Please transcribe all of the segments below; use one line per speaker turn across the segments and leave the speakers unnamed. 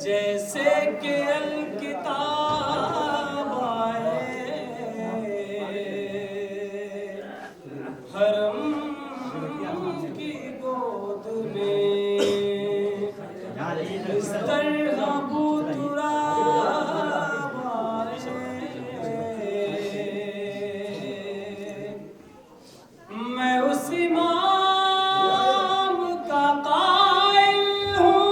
जैसे कि अलकिताब आए हरम की गोद में इस तरह बुतुराब आए। मैं उस इमाम का कायल हूँ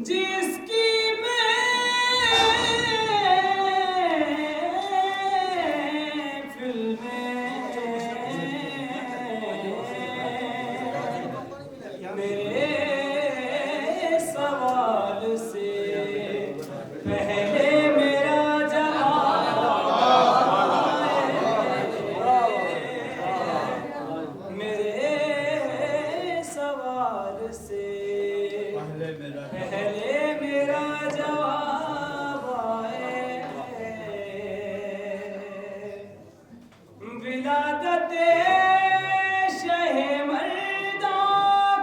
जिसकी महफिल में मेरे सवाल से पहले मेरा जवाब मेरे सवाल से पहले मेरा जवाब आए। विलादते शहे मर्दा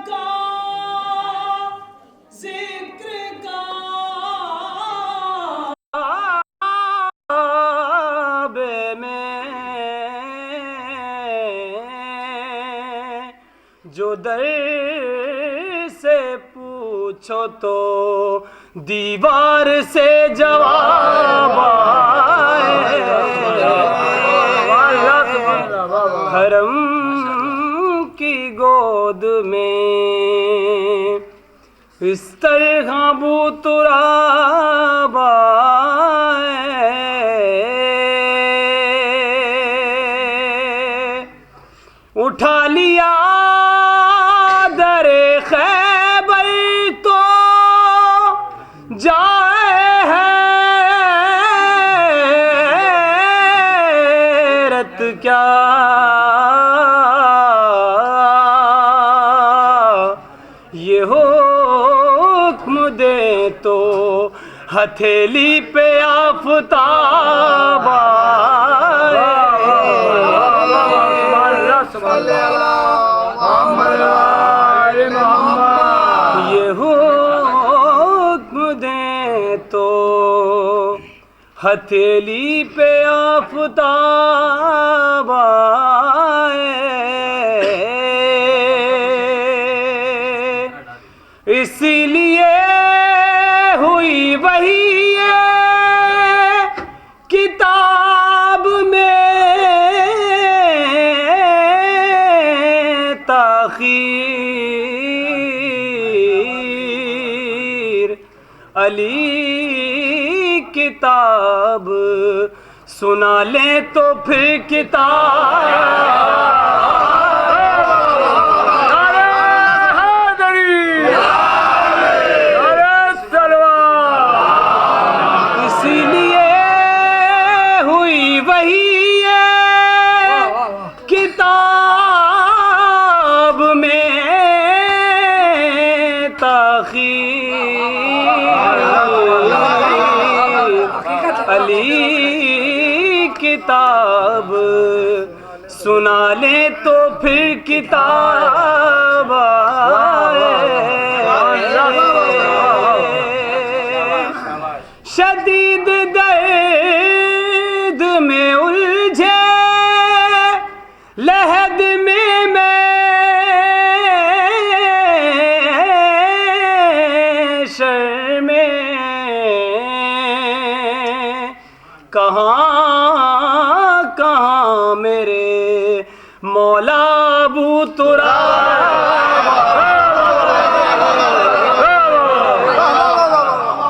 का जिक्र काबे में जो दर से पूछो तो दीवार से जवाब आए। हरम की गोद में इस तरह बुतुराब आए। उठा लिया दरे खैबर तो जाए हैरत क्या ये हुक्म दे तो हथेली पे आफताब आए। ये हुक्म दे तो हथेली पे आफताब आए। इसीलिए हुई वही किताब में ताखीर अली किताब सुना ले तो फिर किताब किताब में ताखीर अली किताब सुना ले तो फिर किताब शदीद दर्द में उलझे लहद में मैं शर्मे कहाँ तुराब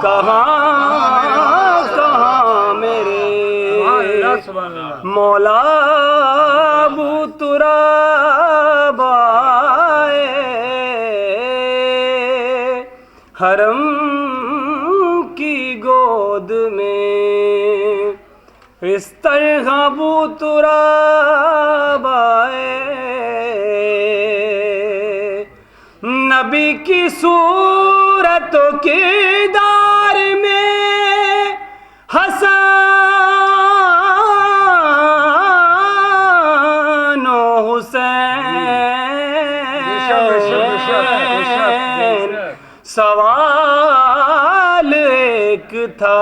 कहाँ कहाँ मेरे मौला अबू तुराब आए हरम की गोद में इस तरह अबू तुराब आए नबी की सूरत किरदार में हसन और हुसैन सवाल एक था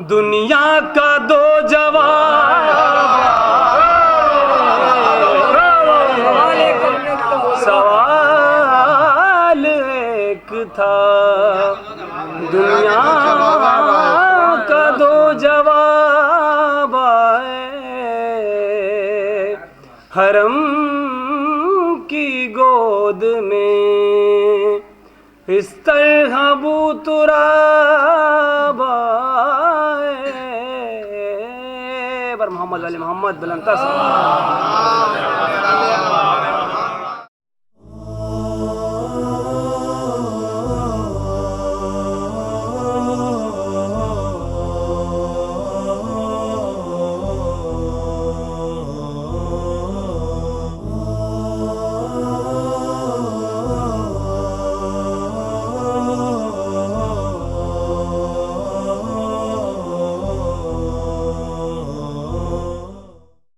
दुनिया का दो जवाब सवाल एक था दुनिया का दो जवाब आए हरम की गोद में इस तरह अबू तुराब आए मोहम्मद वाले मोहम्मद बुलंद